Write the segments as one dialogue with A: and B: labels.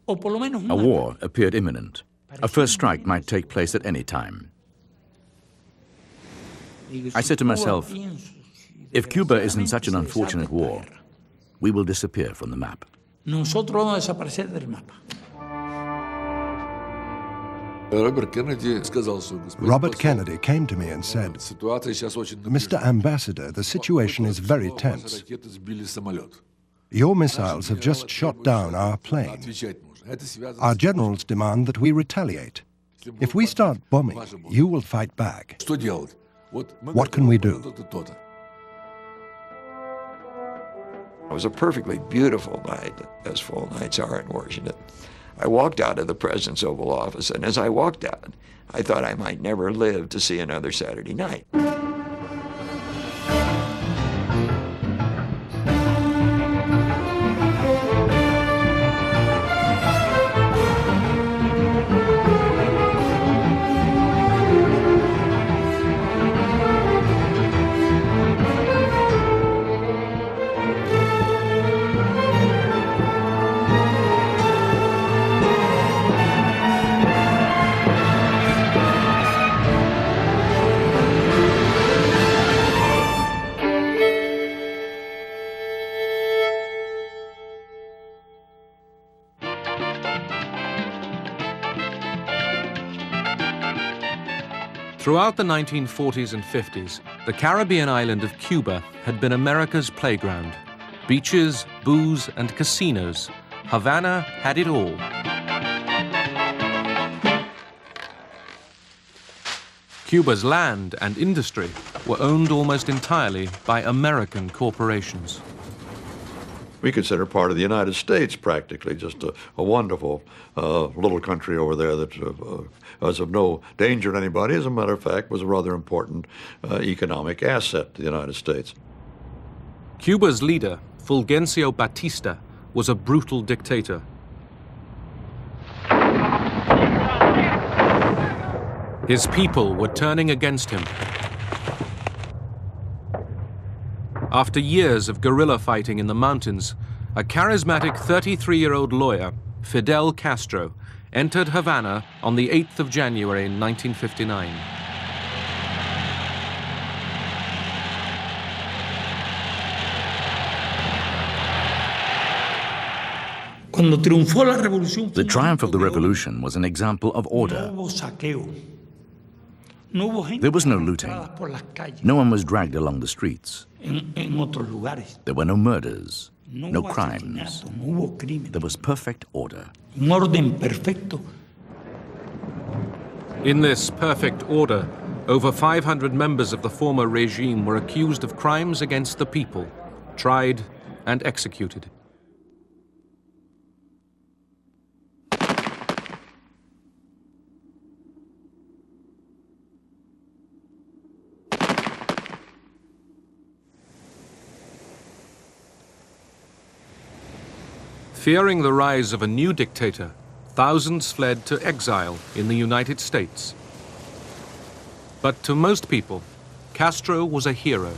A: A war appeared imminent. A first strike might take place at any time. I said to myself, if Cuba is in such an unfortunate war, we will disappear from the map.
B: Robert Kennedy came to me and said, Mr. Ambassador, the situation is very tense. Your missiles have just shot down our plane. Our generals demand that we retaliate. If we start bombing, you will fight back. What can we do?
C: It was a perfectly beautiful night, as fall nights are in Washington. I walked out of the President's Oval Office, and as I walked out, I thought I might never live to see another Saturday night.
D: Throughout the 1940s and 50s, the Caribbean island of Cuba had been America's playground. Beaches, booze, and casinos. Havana had it all. Cuba's land and industry were owned almost entirely by American corporations.
E: We consider part of the United States practically, just a wonderful little country over there that was of no danger to anybody. As a matter of fact, was a rather important economic asset to the United States.
D: Cuba's leader, Fulgencio Batista, was a brutal dictator. His people were turning against him. After years of guerrilla fighting in the mountains, a charismatic 33-year-old lawyer, Fidel Castro, entered Havana on the 8th of January 1959.
A: The triumph of the revolution was an example of order. There was no looting. No one was dragged along the streets. There were no murders, no crimes. There was perfect order.
D: In this perfect order, over 500 members of the former regime were accused of crimes against the people, tried and executed. Fearing the rise of a new dictator, thousands fled to exile in the United States. But to most people, Castro was a hero.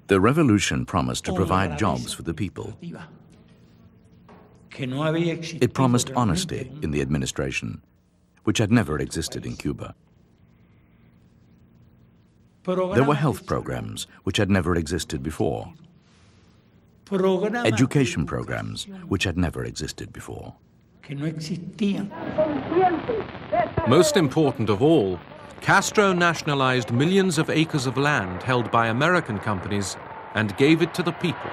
A: The revolution promised to provide jobs for the people. It promised honesty in the administration, which had never existed in Cuba. There were health programs which had never existed before. Education programs which had never existed before.
D: Most important of all, Castro nationalized millions of acres of land held by American companies and gave it to the people.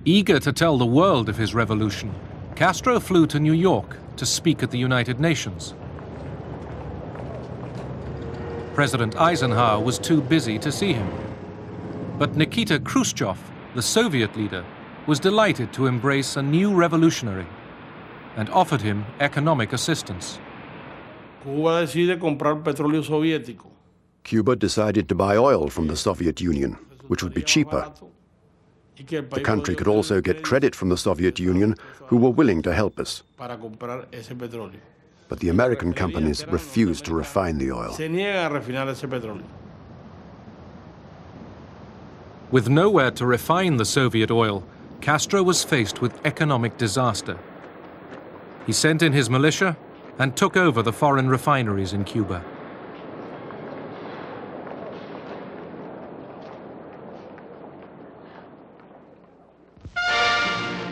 D: Eager to tell the world of his revolution, Castro flew to New York to speak at the United Nations. President Eisenhower was too busy to see him. But Nikita Khrushchev, the Soviet leader, was delighted to embrace a new revolutionary and offered him economic assistance.
F: Cuba
G: decided to buy oil from the Soviet Union, which would be cheaper. The country could also get credit from the Soviet Union, who were willing to help us. But the American companies refused to refine the oil.
D: With nowhere to refine the Soviet oil, Castro was faced with economic disaster. He sent in his militia and took over the foreign refineries in Cuba.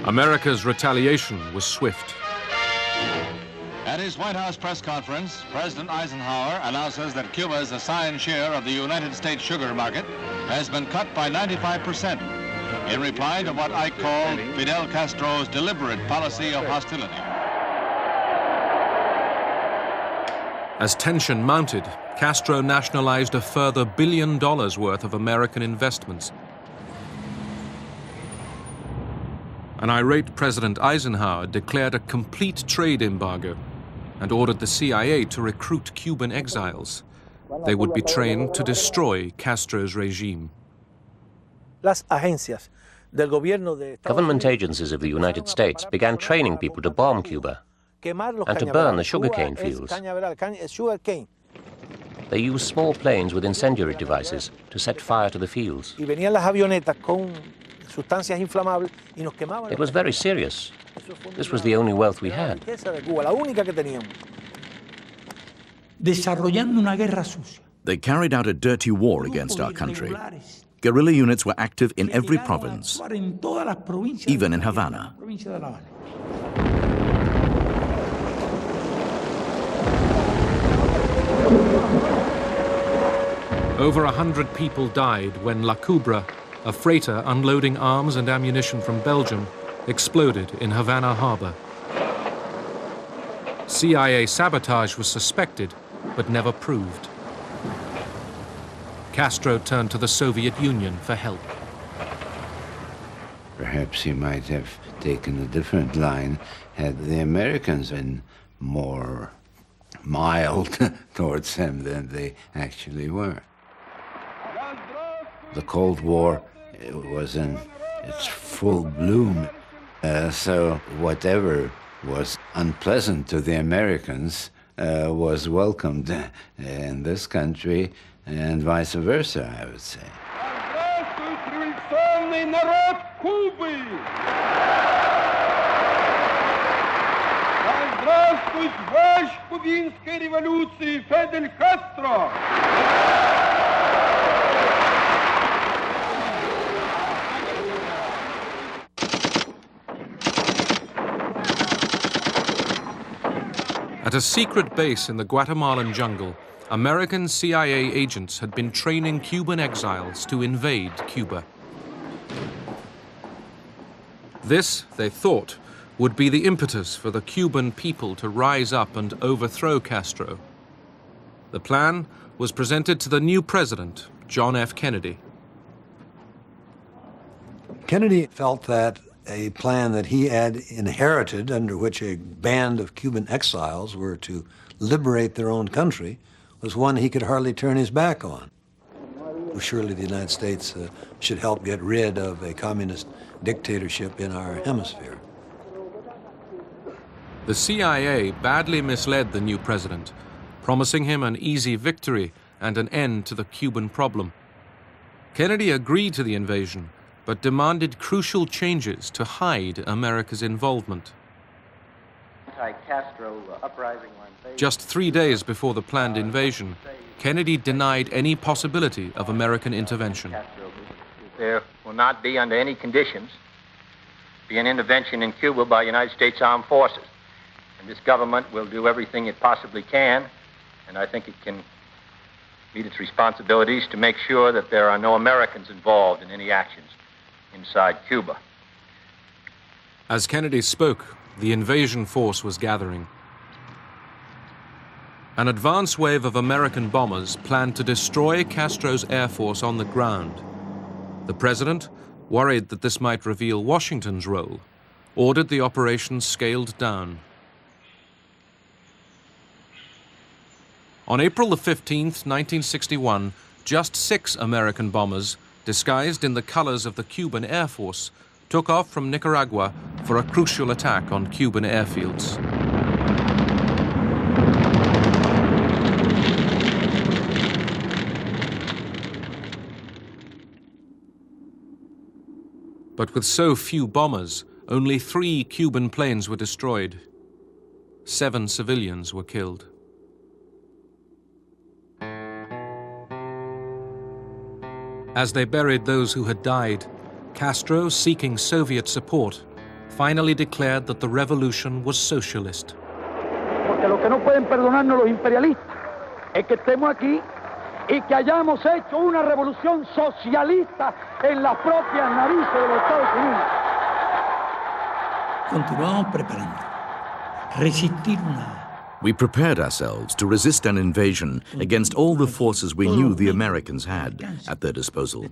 D: America's retaliation was swift.
F: At his White House press conference, President Eisenhower announces that Cuba's assigned share of the United States sugar market has been cut by 95% in reply to what I call Fidel Castro's deliberate policy of hostility.
D: As tension mounted, Castro nationalized a further $1 billion worth of American investments. An irate President Eisenhower declared a complete trade embargo and ordered the CIA to recruit Cuban exiles. They would be trained to destroy Castro's regime.
H: Government agencies of the United States began training people to bomb Cuba and to burn the sugarcane fields. They used small planes with incendiary devices to set fire to the fields. It was very serious. This was the only wealth we had.
A: They carried out a dirty war against our country. Guerrilla units were active in every province, even in Havana.
D: Over 100 people died when La Cubra, a freighter unloading arms and ammunition from Belgium, exploded in Havana harbor. CIA sabotage was suspected, but never proved. Castro turned to the Soviet Union for help.
I: Perhaps he might have taken a different line had the Americans been more mild towards him than they actually were. The Cold War was in its full bloom, so whatever was unpleasant to the Americans was welcomed in this country, and vice versa, I would say.
D: At a secret base in the Guatemalan jungle, American CIA agents had been training Cuban exiles to invade Cuba. This, they thought, would be the impetus for the Cuban people to rise up and overthrow Castro. The plan was presented to the new president, John F. Kennedy.
J: Kennedy felt that a plan that he had inherited, under which a band of Cuban exiles were to liberate their own country, was one he could hardly turn his back on. Surely the United States should help get rid of a communist dictatorship in our hemisphere.
D: The CIA badly misled the new president, promising him an easy victory and an end to the Cuban problem. Kennedy agreed to the invasion, but demanded crucial changes to hide America's involvement. Just 3 days before the planned invasion, Kennedy denied any possibility of American intervention.
K: There will not be, under any conditions, be an intervention in Cuba by United States Armed Forces. And this government will do everything it possibly can, and I think it can meet its responsibilities to make sure that there are no Americans involved in any actions inside Cuba.
D: As Kennedy spoke, the invasion force was gathering. An advance wave of American bombers planned to destroy Castro's air force on the ground. The president, worried that this might reveal Washington's role, ordered the operation scaled down. On April the 15th, 1961, just 6 American bombers, disguised in the colors of the Cuban Air Force, took off from Nicaragua for a crucial attack on Cuban airfields. But with so few bombers, only 3 Cuban planes were destroyed. 7 civilians were killed. As they buried those who had died, Castro, seeking Soviet support, finally declared that the revolution was socialist.
L: Porque lo que no pueden perdonarnos los imperialistas es que estemos aquí y que hayamos hecho una revolución socialista en las propias narices de los Estados Unidos.
J: Continuamos preparando. Resistir nada.
A: We prepared ourselves to resist an invasion against all the forces we knew the Americans had at their disposal.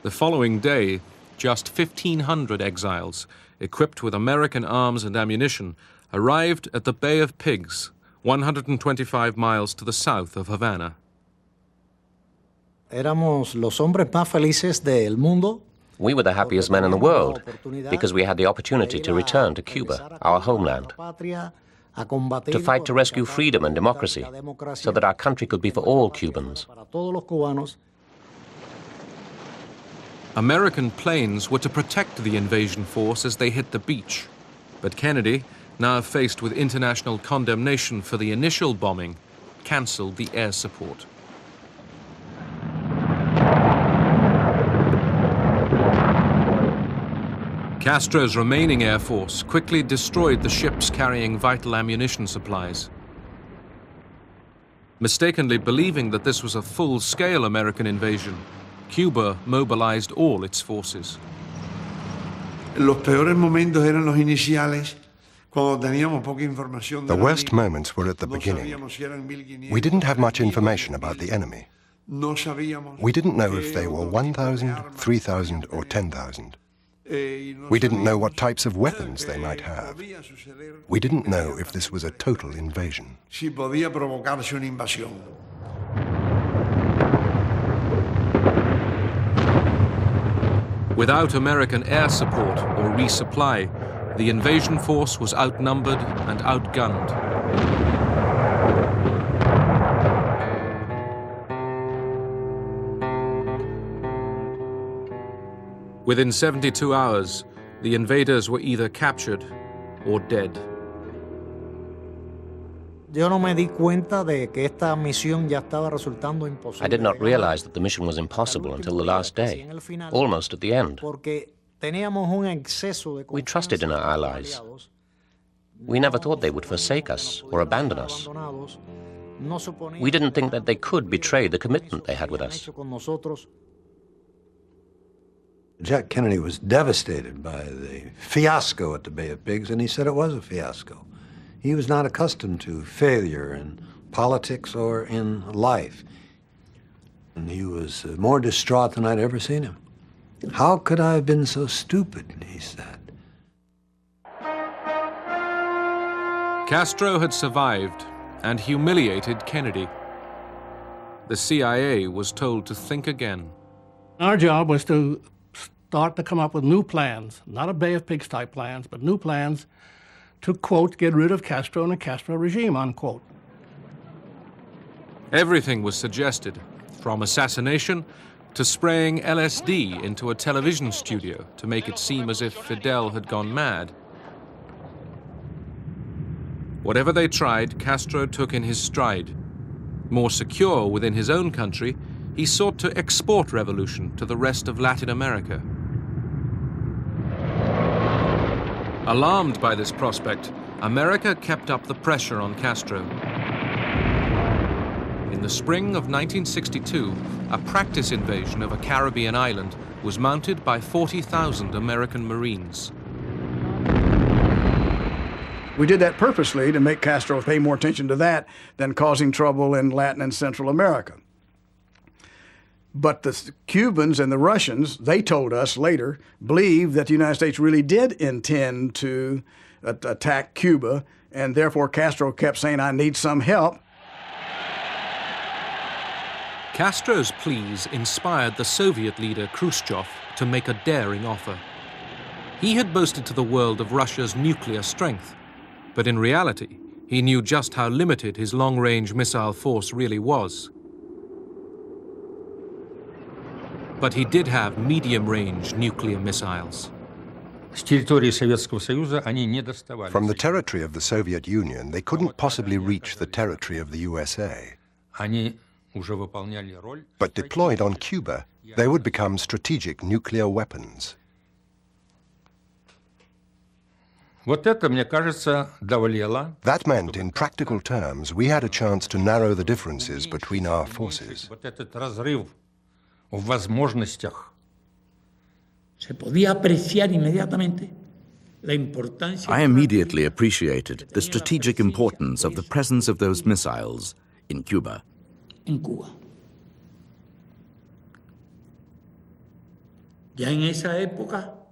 D: The following day, just 1,500 exiles, equipped with American arms and ammunition, arrived at the Bay of Pigs, 125 miles to the south of Havana.
M: Éramos los hombres más felices del mundo.
H: We were the happiest men in the world because we had the opportunity to return to Cuba, our homeland, to fight to rescue freedom and democracy so that our country could be for all Cubans.
D: American planes were to protect the invasion force as they hit the beach. But Kennedy, now faced with international condemnation for the initial bombing, cancelled the air support. Castro's remaining air force quickly destroyed the ships carrying vital ammunition supplies. Mistakenly believing that this was a full-scale American invasion, Cuba mobilized all its forces.
N: Los peores momentos eran los iniciales, cuando teníamos poca información.
B: The worst moments were at the beginning. We didn't have much information about the enemy. We didn't know if they were 1,000, 3,000 or 10,000. We didn't know what types of weapons they might have. We didn't know if this was a total invasion.
N: Si podía provocarse una invasión.
D: Without American air support or resupply, the invasion force was outnumbered and outgunned. Within 72 hours, the invaders were either captured or dead.
M: Yo no me di cuenta de que esta misión ya estaba resultando imposible.
H: I did not realize that the mission was impossible until the last day, almost at the end. We trusted in our allies. We never thought they would forsake us or abandon us. We didn't think that they could betray the commitment they had with us.
J: Jack Kennedy was devastated by the fiasco at the Bay of Pigs, and he said it was a fiasco. He was not accustomed to failure in politics or in life. And he was more distraught than I'd ever seen him. How could I have been so stupid, he said.
D: Castro had survived and humiliated Kennedy. The CIA was told to think again.
O: Our job was to start to come up with new plans, not a Bay of Pigs type plans, but new plans to, quote, get rid of Castro and the Castro regime, unquote.
D: Everything was suggested, from assassination to spraying LSD into a television studio to make it seem as if Fidel had gone mad. Whatever they tried, Castro took in his stride. More secure within his own country, he sought to export revolution to the rest of Latin America. Alarmed by this prospect, America kept up the pressure on Castro. In the spring of 1962, a practice invasion of a Caribbean island was mounted by 40,000 American Marines.
P: We did that purposely to make Castro pay more attention to that than causing trouble in Latin and Central America. But the Cubans and the Russians, they told us later, believed that the United States really did intend to attack Cuba, and therefore Castro kept saying, I need some help.
D: Castro's pleas inspired the Soviet leader Khrushchev to make a daring offer. He had boasted to the world of Russia's nuclear strength, but in reality, he knew just how limited his long-range missile force really was. But he did have medium-range nuclear missiles.
B: From the territory of the Soviet Union, they couldn't possibly reach the territory of the USA. But deployed on Cuba, they would become strategic nuclear weapons. That meant, in practical terms, we had a chance to narrow the differences between our forces.
A: I immediately appreciated the strategic importance of the presence of those missiles in Cuba.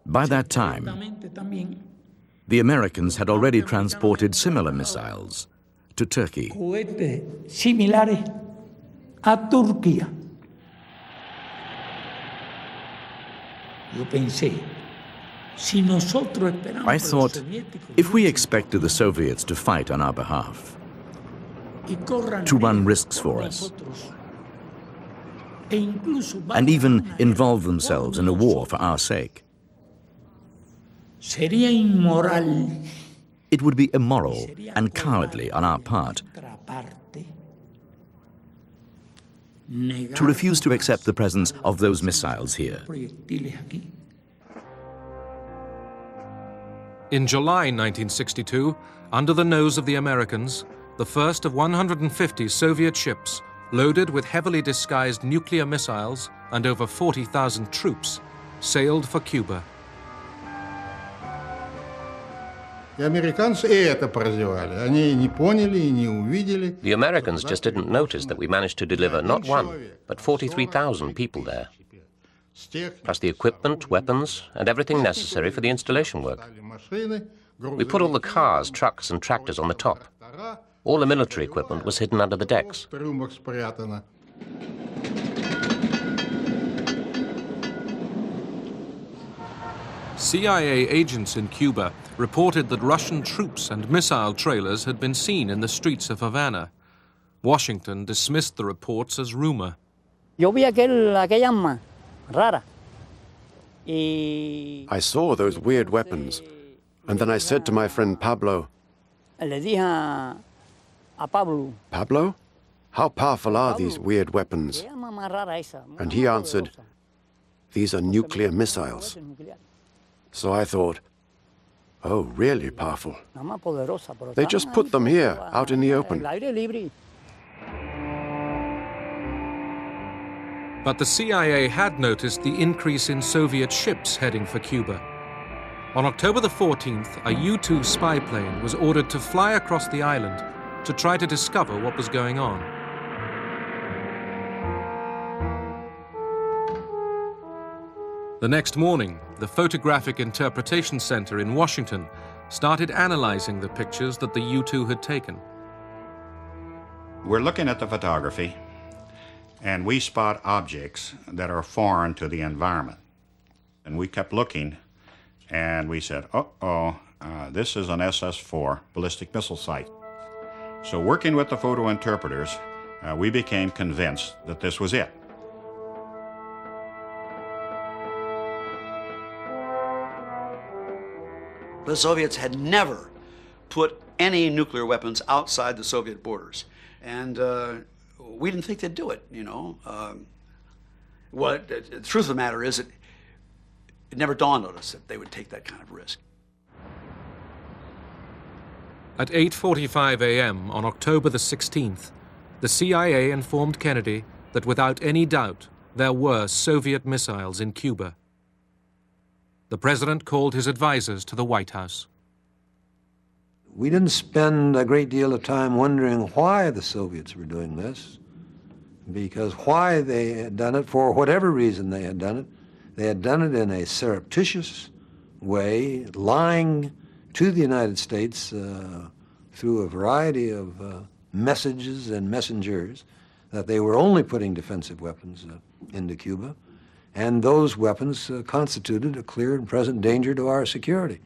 A: By that time, the Americans had already transported similar missiles to Turkey. I thought, if we expected the Soviets to fight on our behalf, to run risks for us, and even involve themselves in a war for our sake, it would be immoral and cowardly on our part to refuse to accept the presence of those missiles here.
D: In July 1962, under the nose of the Americans, the first of 150 Soviet ships, loaded with heavily disguised nuclear missiles and over 40,000 troops, sailed for Cuba.
H: The Americans just didn't notice that we managed to deliver not one, but 43,000 people there, plus the equipment, weapons, and everything necessary for the installation work. We put all the cars, trucks, and tractors on the top. All the military equipment was hidden under the decks.
D: CIA agents in Cuba reported that Russian troops and missile trailers had been seen in the streets of Havana. Washington dismissed the reports as rumor.
G: I saw those weird weapons, and then I said to my friend Pablo, Pablo, how powerful are these weird weapons? And he answered, these are nuclear missiles. So I thought, oh, really powerful. They just put them here, out in the open.
D: But the CIA had noticed the increase in Soviet ships heading for Cuba. On October the 14th, a U-2 spy plane was ordered to fly across the island to try to discover what was going on. The next morning, the Photographic Interpretation Center in Washington started analyzing the pictures that the U-2 had taken.
Q: We're looking at the photography, and we spot objects that are foreign to the environment. And we kept looking, and we said, this is an SS-4 ballistic missile site. So working with the photo interpreters, we became convinced that this was it.
R: The Soviets had never put any nuclear weapons outside the Soviet borders. And we didn't think they'd do it, you know. The truth of the matter is, it never dawned on us that they would take that kind of risk.
D: At 8:45 a.m. on October the 16th, the CIA informed Kennedy that without any doubt there were Soviet missiles in Cuba. The president called his advisors to the White House.
J: We didn't spend a great deal of time wondering why the Soviets were doing this, because why they had done it, for whatever reason they had done it in a surreptitious way, lying to the United States through a variety of messages and messengers that they were only putting defensive weapons into Cuba, and those weapons constituted a clear and present danger to our security.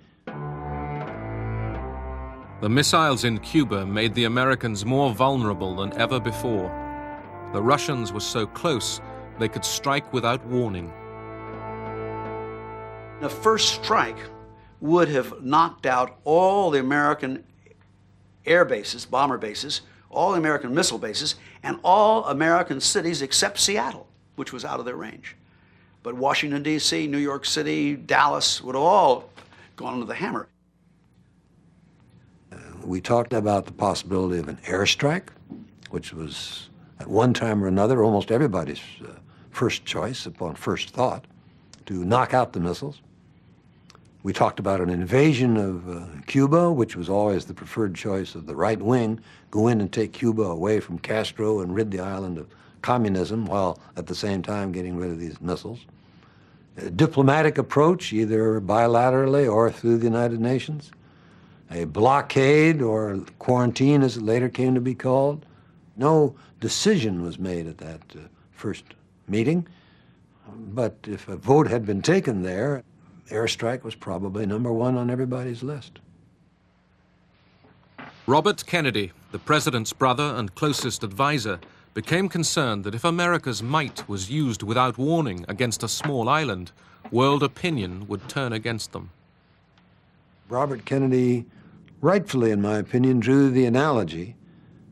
D: The missiles in Cuba made the Americans more vulnerable than ever before. The Russians were so close they could strike without warning.
R: The first strike would have knocked out all the American air bases, bomber bases, all the American missile bases, and all American cities except Seattle, which was out of their range. But Washington, D.C., New York City, Dallas would have all gone under the hammer.
J: We talked about the possibility of an airstrike, which was at one time or another almost everybody's first choice upon first thought, to knock out the missiles. We talked about an invasion of Cuba, which was always the preferred choice of the right wing, go in and take Cuba away from Castro and rid the island of communism while at the same time getting rid of these missiles. A diplomatic approach, either bilaterally or through the United Nations. A blockade or quarantine, as it later came to be called. No decision was made at that first meeting, but if a vote had been taken there, airstrike was probably number one on everybody's list.
D: Robert Kennedy, the president's brother and closest advisor, became concerned that if America's might was used without warning against a small island, world opinion would turn against them.
J: Robert Kennedy, rightfully in my opinion, drew the analogy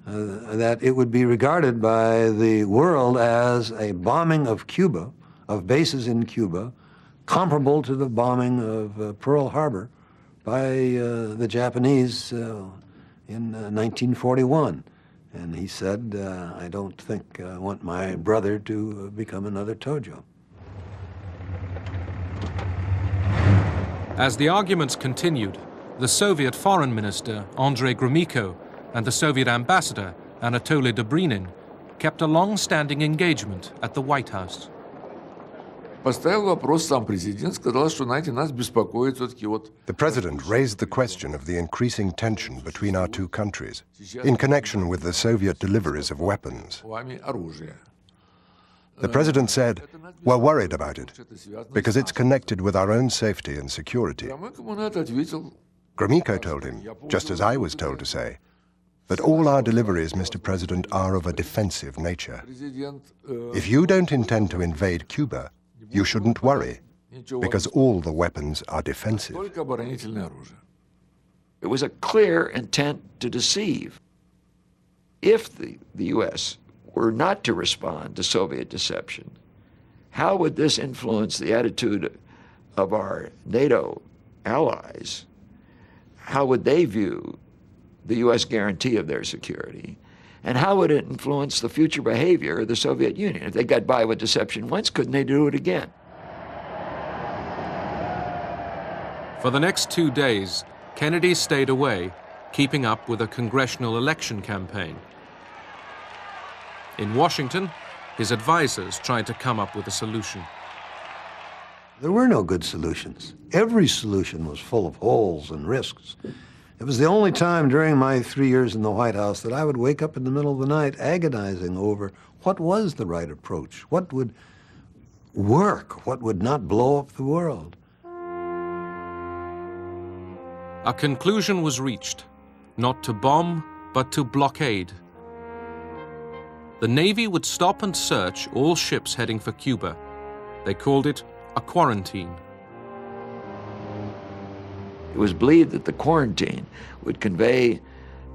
J: that it would be regarded by the world as a bombing of Cuba, of bases in Cuba, comparable to the bombing of Pearl Harbor by the Japanese in 1941. And he said, I don't think I want my brother to become another Tojo.
D: As the arguments continued, the Soviet foreign minister, Andrei Gromyko, and the Soviet ambassador, Anatoly Dobrynin, kept a long-standing engagement at the White House.
B: The president raised the question of the increasing tension between our two countries in connection with the Soviet deliveries of weapons. The president said, "We're worried about it because it's connected with our own safety and security." Gromyko told him, just as I was told to say, that all our deliveries, Mr. President, are of a defensive nature. If you don't intend to invade Cuba, you shouldn't worry, because all the weapons are defensive.
C: It was a clear intent to deceive. If the U.S. were not to respond to Soviet deception, how would this influence the attitude of our NATO allies? How would they view the U.S. guarantee of their security? And how would it influence the future behavior of the Soviet Union? If they got by with deception once, couldn't they do it again?
D: For the next 2 days, Kennedy stayed away, keeping up with a congressional election campaign. In Washington, his advisors tried to come up with a solution.
J: There were no good solutions. Every solution was full of holes and risks. It was the only time during my 3 years in the White House that I would wake up in the middle of the night agonizing over what was the right approach, what would work, what would not blow up the world.
D: A conclusion was reached, not to bomb, but to blockade. The Navy would stop and search all ships heading for Cuba. They called it a quarantine.
C: It was believed that the quarantine would convey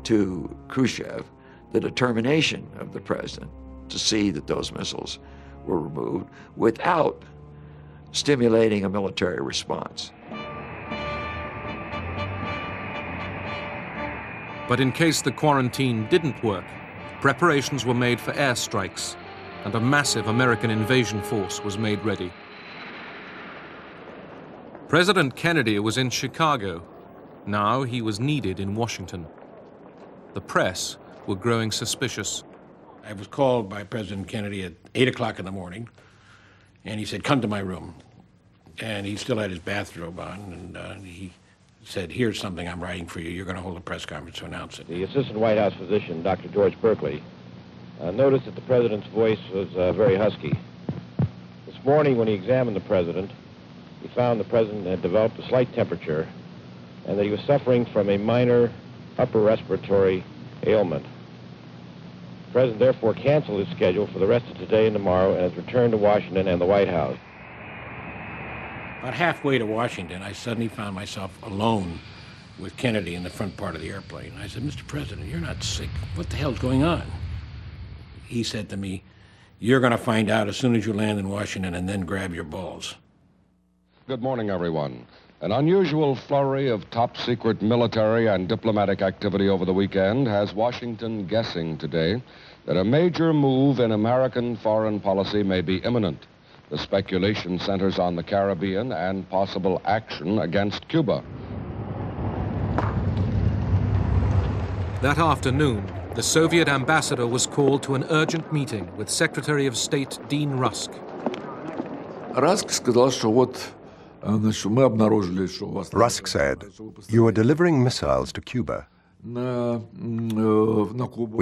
C: to Khrushchev the determination of the president to see that those missiles were removed without stimulating a military response.
D: But in case the quarantine didn't work, preparations were made for airstrikes, and a massive American invasion force was made ready. President Kennedy was in Chicago. Now he was needed in Washington. The press were growing suspicious.
S: I was called by President Kennedy at 8 o'clock in the morning, and he said, "Come to my room." And he still had his bathrobe on, and he said, "Here's something I'm writing for you. You're going to hold a press conference to announce it."
T: The assistant White House physician, Dr. George Berkeley, noticed that the president's voice was very husky. This morning, when he examined the president, he found the president had developed a slight temperature and that he was suffering from a minor upper respiratory ailment. The President therefore canceled his schedule for the rest of today and tomorrow and has returned to Washington and the White House.
S: About halfway to Washington, I suddenly found myself alone with Kennedy in the front part of the airplane. I said, Mr. President, you're not sick. What the hell's going on? He said to me, you're going to find out as soon as you land in Washington, and then grab your balls.
U: Good morning, everyone. An unusual flurry of top-secret military and diplomatic activity over the weekend has Washington guessing today that a major move in American foreign policy may be imminent. The speculation centers on the Caribbean and possible action against Cuba.
D: That afternoon, the Soviet ambassador was called to an urgent meeting with Secretary of State Dean Rusk.
B: Rusk said, "You are delivering missiles to Cuba.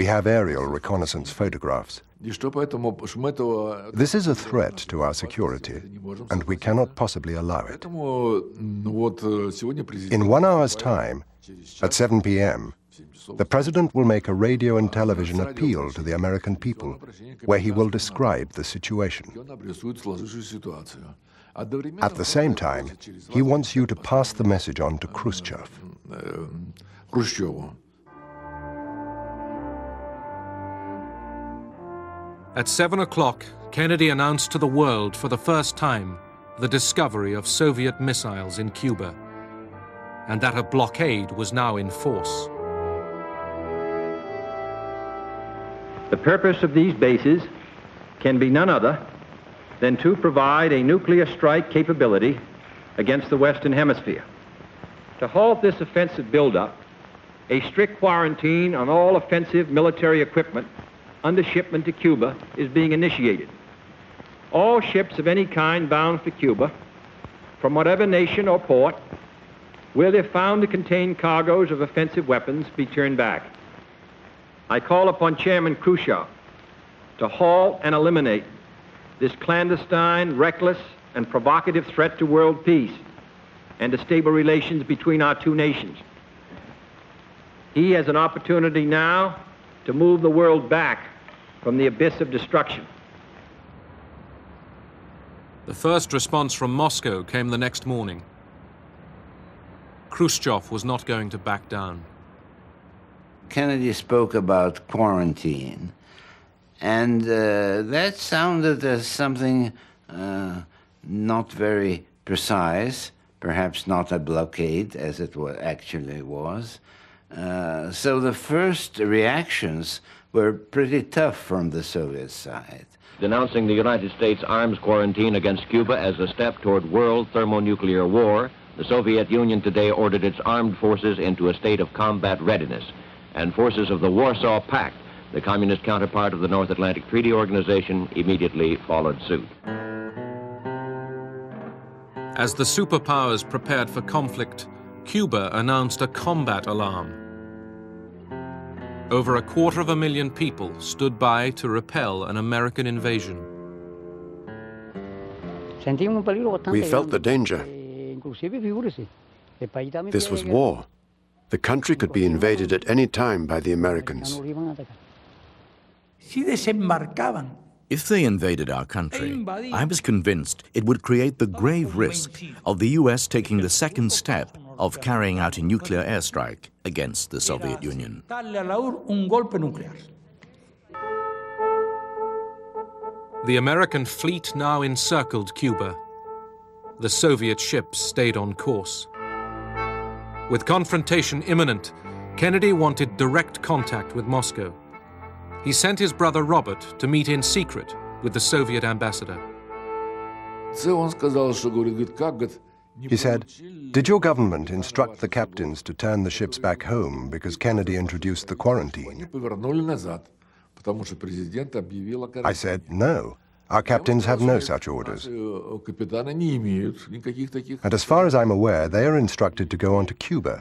B: We have aerial reconnaissance photographs. This is a threat to our security, and we cannot possibly allow it. In 1 hour's time, at 7 p.m., the President will make a radio and television appeal to the American people, where he will describe the situation. At the same time, he wants you to pass the message on to Khrushchev."
D: At 7 o'clock, Kennedy announced to the world for the first time the discovery of Soviet missiles in Cuba, and that a blockade was now in force.
K: The purpose of these bases can be none other than to provide a nuclear strike capability against the Western Hemisphere. To halt this offensive buildup, a strict quarantine on all offensive military equipment under shipment to Cuba is being initiated. All ships of any kind bound for Cuba, from whatever nation or port, will, if found to contain cargoes of offensive weapons, be turned back. I call upon Chairman Khrushchev to halt and eliminate this clandestine, reckless, and provocative threat to world peace and to stable relations between our two nations. He has an opportunity now to move the world back from the abyss of destruction.
D: The first response from Moscow came the next morning. Khrushchev was not going to back down.
I: Kennedy spoke about quarantine, and that sounded as something not very precise, perhaps not a blockade as it actually was. So the first reactions were pretty tough from the Soviet side.
T: Denouncing the United States arms quarantine against Cuba as a step toward world thermonuclear war, the Soviet Union today ordered its armed forces into a state of combat readiness, and forces of the Warsaw Pact, the communist counterpart of the North Atlantic Treaty Organization, immediately followed suit.
D: As the superpowers prepared for conflict, Cuba announced a combat alarm. Over 250,000 people stood by to repel an American invasion.
G: We felt the danger. This was war. The country could be invaded at any time by the Americans.
A: If they invaded our country, I was convinced it would create the grave risk of the U.S. taking the second step of carrying out a nuclear airstrike against the Soviet Union.
D: The American fleet now encircled Cuba. The Soviet ships stayed on course. With confrontation imminent, Kennedy wanted direct contact with Moscow. He sent his brother Robert to meet in secret with the Soviet ambassador.
B: He said, "Did your government instruct the captains to turn the ships back home because Kennedy introduced the quarantine?" I said, "No. Our captains have no such orders. And as far as I'm aware, they are instructed to go on to Cuba."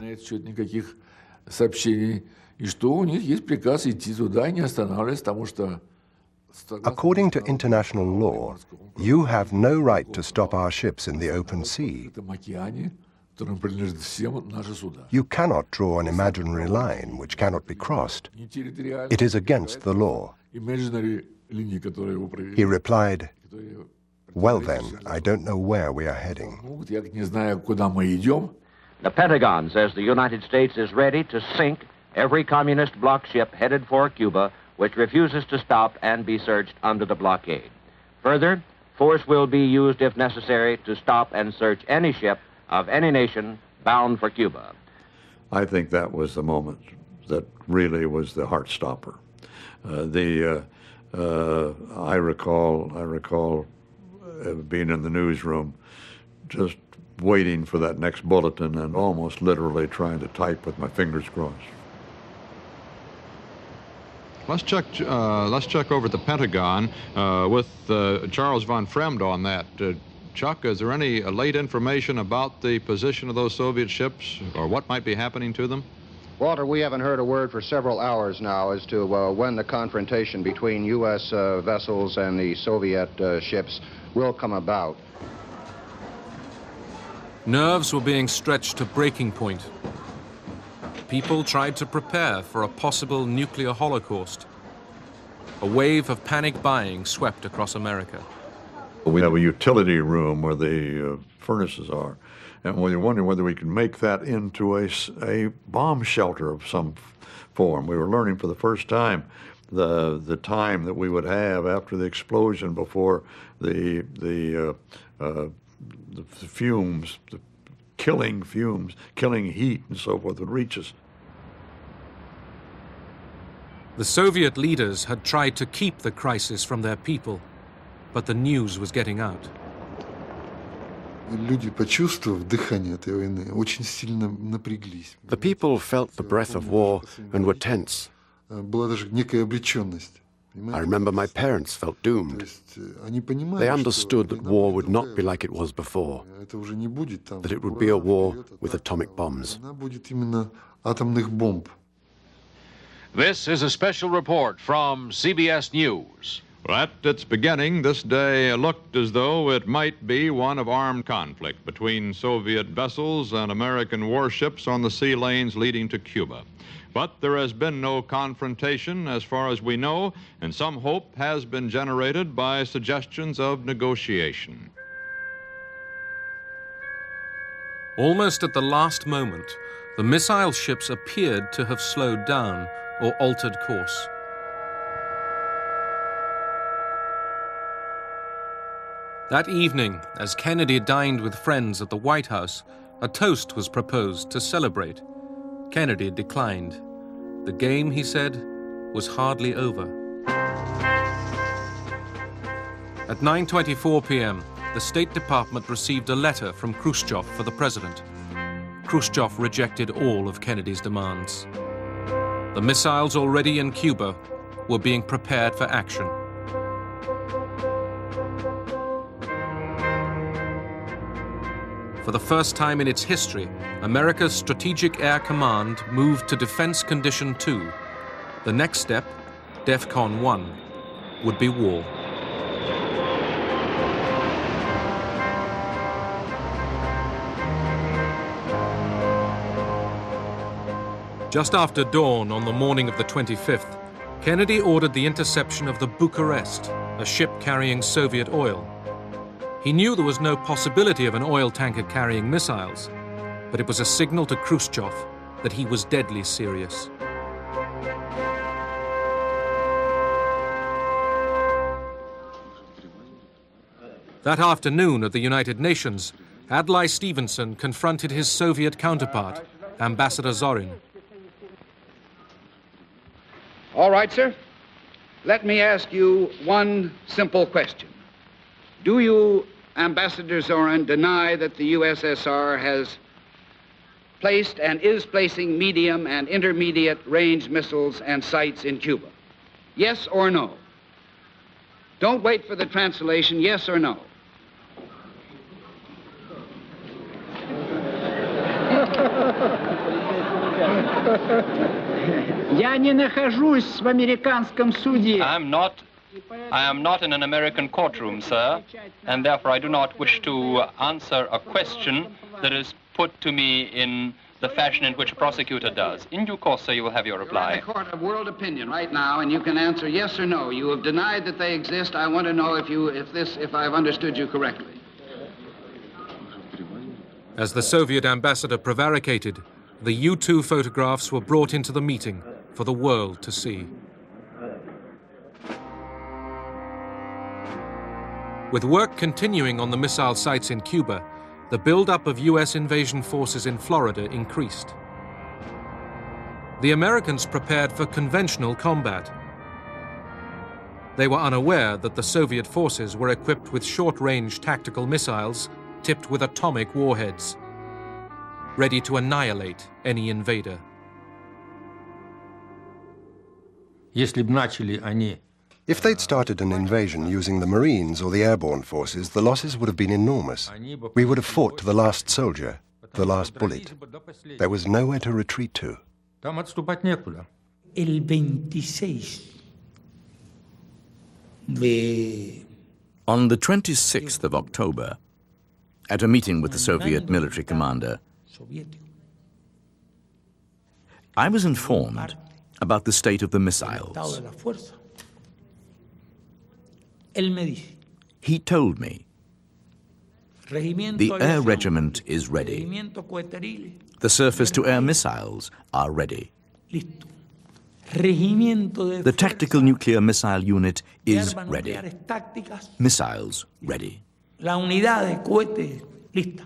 B: According to international law, you have no right to stop our ships in the open sea. You cannot draw an imaginary line which cannot be crossed. It is against the law. He replied, "Well then, I don't know where we are heading."
E: The Pentagon says the United States is ready to sink every communist bloc ship headed for Cuba which refuses to stop and be searched under the blockade. Further, force will be used if necessary to stop and search any ship of any nation bound for Cuba.
V: I think that was the moment that really was the heart stopper. I recall being in the newsroom, just waiting for that next bulletin and almost literally trying to type with my fingers crossed.
W: Let's check over at the Pentagon with Charles von Fremd on that. Chuck, is there any late information about the position of those Soviet ships or what might be happening to them?
X: Walter, we haven't heard a word for several hours now as to when the confrontation between U.S. vessels and the Soviet ships will come about.
D: Nerves were being stretched to breaking point. People tried to prepare for a possible nuclear holocaust. A wave of panic buying swept across America.
V: We have a utility room where the furnaces are, and we were wondering whether we could make that into a bomb shelter of some form. We were learning for the first time the time that we would have after the explosion before the fumes, the killing fumes, killing heat and so forth would reach us.
D: The Soviet leaders had tried to keep the crisis from their people, but the news was getting out.
G: The people felt the breath of war and were tense. I remember my parents felt doomed. They understood that war would not be like it was before, that it would be a war with atomic bombs.
F: This is a special report from CBS News.
W: At its beginning, this day looked as though it might be one of armed conflict between Soviet vessels and American warships on the sea lanes leading to Cuba. But there has been no confrontation as far as we know, and some hope has been generated by suggestions of negotiation.
D: Almost at the last moment, the missile ships appeared to have slowed down or altered course. That evening, as Kennedy dined with friends at the White House, a toast was proposed to celebrate. Kennedy declined. The game, he said, was hardly over. At 9:24 p.m., the State Department received a letter from Khrushchev for the president. Khrushchev rejected all of Kennedy's demands. The missiles already in Cuba were being prepared for action. For the first time in its history, America's Strategic Air Command moved to Defense Condition 2. The next step, DEFCON 1, would be war. Just after dawn on the morning of the 25th, Kennedy ordered the interception of the Bucharest, a ship carrying Soviet oil. He knew there was no possibility of an oil tanker carrying missiles, but it was a signal to Khrushchev that he was deadly serious. That afternoon at the United Nations, Adlai Stevenson confronted his Soviet counterpart, Ambassador Zorin.
Y: All right, sir. Let me ask you one simple question. Do you, Ambassador Zorin, deny that the USSR has placed and is placing medium and intermediate range missiles and sights in Cuba? Yes or no? Don't wait for the translation, yes or no?
Z: I am not in an American courtroom, sir, and therefore I do not wish to answer a question that is put to me in the fashion in which a prosecutor does. In due course, sir, you will have your reply.
Y: You're in the court of world opinion right now, and you can answer yes or no. You have denied that they exist. I want to know if I've understood you correctly.
D: As the Soviet ambassador prevaricated, the U-2 photographs were brought into the meeting for the world to see. With work continuing on the missile sites in Cuba, the buildup of U.S. invasion forces in Florida increased. The Americans prepared for conventional combat. They were unaware that the Soviet forces were equipped with short-range tactical missiles tipped with atomic warheads, ready to annihilate any invader.
B: If they'd started an invasion using the Marines or the airborne forces, the losses would have been enormous. We would have fought to the last soldier, the last bullet. There was nowhere to retreat to.
A: On the 26th of October, at a meeting with the Soviet military commander, I was informed about the state of the missiles. He told me, the air regiment is ready. The surface-to-air missiles are ready. The tactical nuclear missile unit is ready. Missiles ready.
D: La unidad de cohete lista.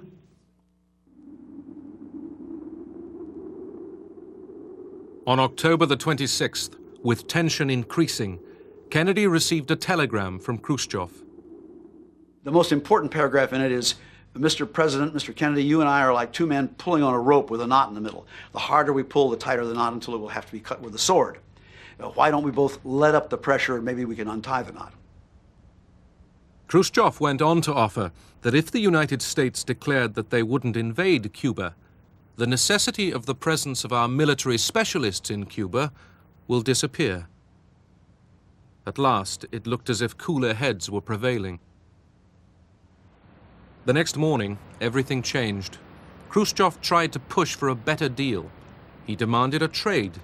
D: On October the 26th, with tension increasing, Kennedy received a telegram from Khrushchev.
R: The most important paragraph in it is, Mr. President, Mr. Kennedy, you and I are like two men pulling on a rope with a knot in the middle. The harder we pull, the tighter the knot until it will have to be cut with a sword. Why don't we both let up the pressure and maybe we can untie the knot?
D: Khrushchev went on to offer that if the United States declared that they wouldn't invade Cuba, the necessity of the presence of our military specialists in Cuba will disappear. At last, it looked as if cooler heads were prevailing. The next morning, everything changed. Khrushchev tried to push for a better deal. He demanded a trade,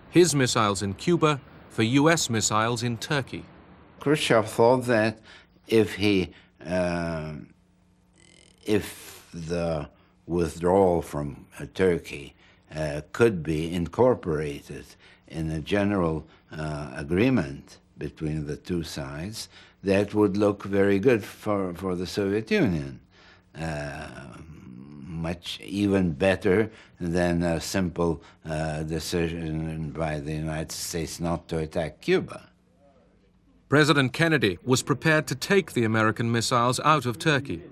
D: his missiles in Cuba for US missiles in Turkey.
I: Khrushchev thought that if the withdrawal from Turkey could be incorporated in a general agreement between the two sides, that would look very good for the Soviet Union. Much even better than a simple decision by the United States not to attack Cuba.
D: President Kennedy was prepared to take the American missiles out of Turkey.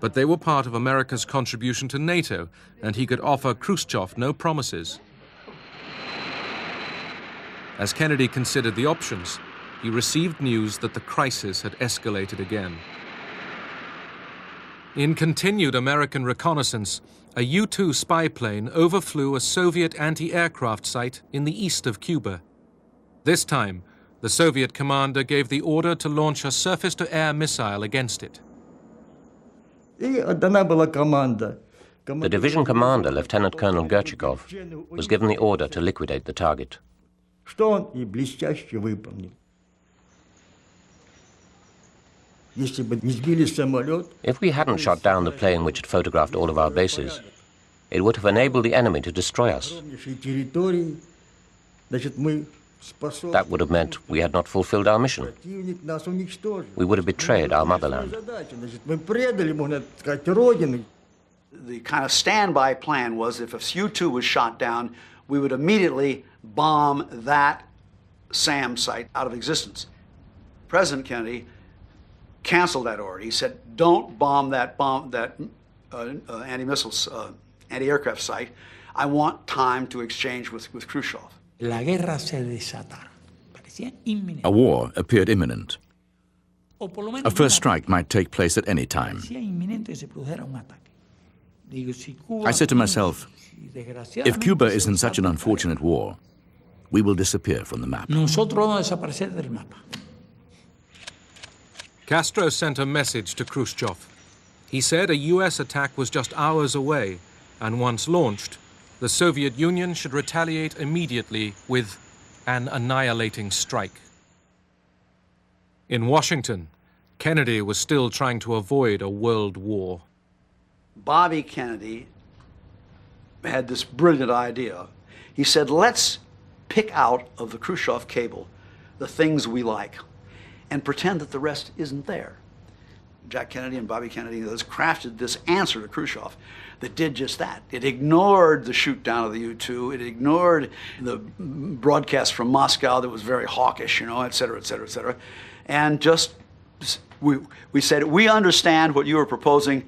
D: But they were part of America's contribution to NATO, and he could offer Khrushchev no promises. As Kennedy considered the options, he received news that the crisis had escalated again. In continued American reconnaissance, a U-2 spy plane overflew a Soviet anti-aircraft site in the east of Cuba. This time, the Soviet commander gave the order to launch a surface-to-air missile against it.
H: The division commander, Lieutenant Colonel Gerchikov, was given the order to liquidate the target. If we hadn't shot down the plane which had photographed all of our bases, it would have enabled the enemy to destroy us. That would have meant we had not fulfilled our mission. We would have betrayed our motherland.
R: The kind of standby plan was if a U-2 was shot down, we would immediately bomb that SAM site out of existence. President Kennedy canceled that order. He said, don't bomb that anti-aircraft site. I want time to exchange with Khrushchev.
A: A war appeared imminent. A first strike might take place at any time. I said to myself, if Cuba is in such an unfortunate war, we will disappear from the map.
D: Castro sent a message to Khrushchev. He said a US attack was just hours away, And once launched, the Soviet Union should retaliate immediately with an annihilating strike. In Washington, Kennedy was still trying to avoid a world war.
R: Bobby Kennedy had this brilliant idea. He said, let's pick out of the Khrushchev cable the things we like and pretend that the rest isn't there. Jack Kennedy and Bobby Kennedy crafted this answer to Khrushchev that did just that. It ignored the shoot down of the U-2. It ignored the broadcast from Moscow that was very hawkish, et cetera, et cetera, et cetera. And just, we said, we understand what you are proposing,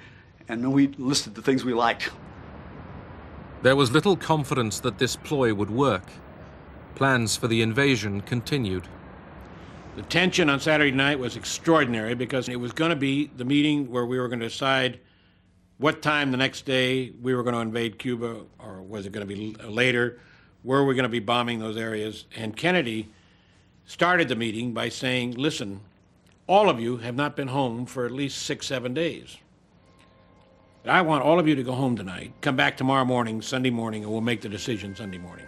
R: and then we listed the things we liked.
D: There was little confidence that this ploy would work. Plans for the invasion continued.
S: The tension on Saturday night was extraordinary because it was going to be the meeting where we were going to decide what time the next day we were going to invade Cuba, or was it going to be later, where we're going to be bombing those areas. And Kennedy started the meeting by saying, listen, all of you have not been home for at least 6, 7 days. I want all of you to go home tonight, come back tomorrow morning, Sunday morning, and we'll make the decision Sunday morning.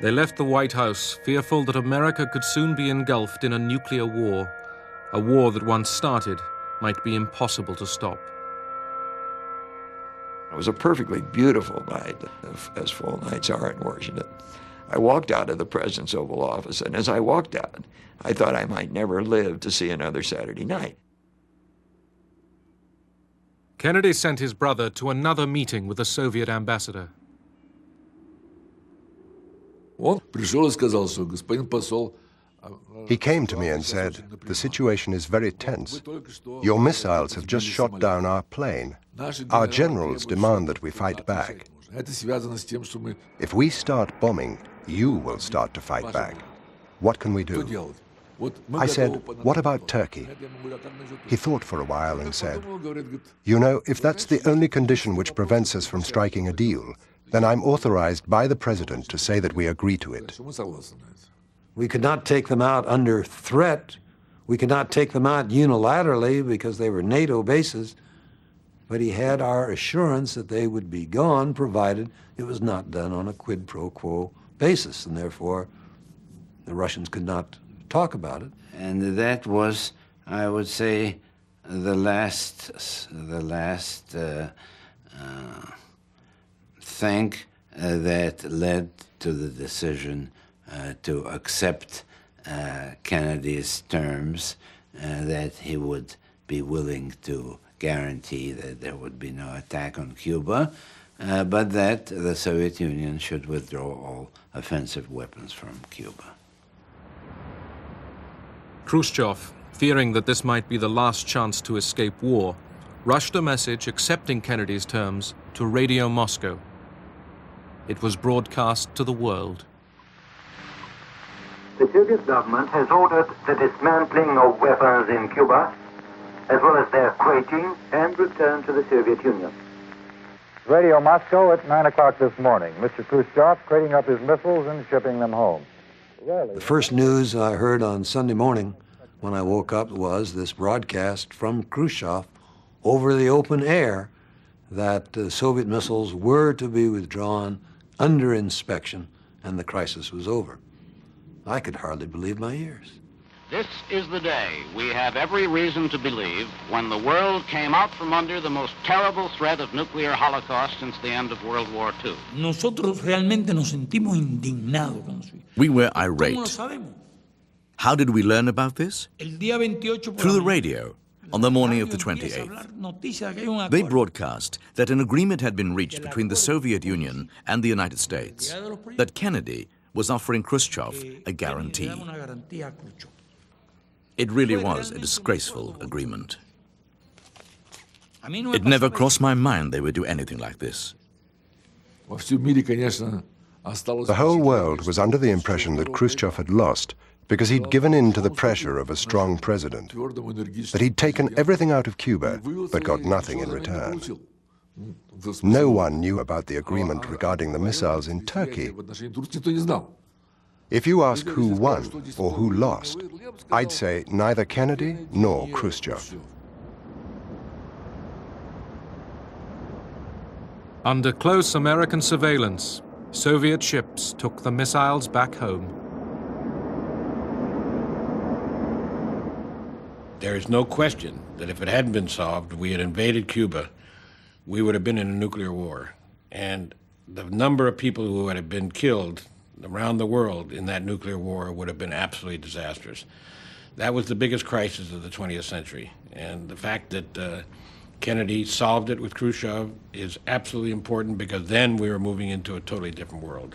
D: They left the White House fearful that America could soon be engulfed in a nuclear war, a war that once started might be impossible to stop.
C: It was a perfectly beautiful night, as fall nights are in Washington. I walked out of the President's Oval Office, and as I walked out, I thought I might never live to see another Saturday night.
D: Kennedy sent his brother to another meeting with the Soviet ambassador.
B: He came to me and said, the situation is very tense. Your missiles have just shot down our plane. Our generals demand that we fight back. If we start bombing, you will start to fight back. What can we do? I said, what about Turkey? He thought for a while and said, you know, if that's the only condition which prevents us from striking a deal, then I'm authorized by the President to say that we agree to it.
J: We could not take them out under threat. We could not take them out unilaterally because they were NATO bases. But he had our assurance that they would be gone, provided it was not done on a quid pro quo basis, and therefore the Russians could not talk about it.
I: And that was, I would say, the last thing that led to the decision to accept Kennedy's terms, that he would be willing to guarantee that there would be no attack on Cuba, but that the Soviet Union should withdraw all offensive weapons from Cuba.
D: Khrushchev, fearing that this might be the last chance to escape war, rushed a message accepting Kennedy's terms to Radio Moscow. It was broadcast to the world.
E: The Soviet government has ordered the dismantling of weapons in Cuba, as well as their crating and return to the Soviet Union.
L: Radio Moscow at 9 o'clock this morning. Mr. Khrushchev crating up his missiles and shipping them home.
J: The first news I heard on Sunday morning when I woke up was this broadcast from Khrushchev over the open air that Soviet missiles were to be withdrawn under inspection and the crisis was over. I could hardly believe my ears.
M: This is the day we have every reason to believe when the world came out from under the most terrible threat of nuclear holocaust since the end of World War II.
N: Nosotros realmente nos sentimos indignados.
A: We were irate. How did we learn about this? Through the radio, on the morning of the 28th. They broadcast that an agreement had been reached between the Soviet Union and the United States, that Kennedy was offering Khrushchev a guarantee. It really was a disgraceful agreement. It never crossed my mind they would do anything like this.
B: The whole world was under the impression that Khrushchev had lost because he'd given in to the pressure of a strong president, that he'd taken everything out of Cuba but got nothing in return. No one knew about the agreement regarding the missiles in Turkey. If you ask who won or who lost, I'd say neither Kennedy nor Khrushchev.
D: Under close American surveillance, Soviet ships took the missiles back home.
S: There is no question that if it hadn't been solved, we had invaded Cuba, we would have been in a nuclear war. And the number of people who would have been killed around the world in that nuclear war would have been absolutely disastrous. That was the biggest crisis of the 20th century. And the fact that Kennedy solved it with Khrushchev is absolutely important, because then we were moving into a totally different world.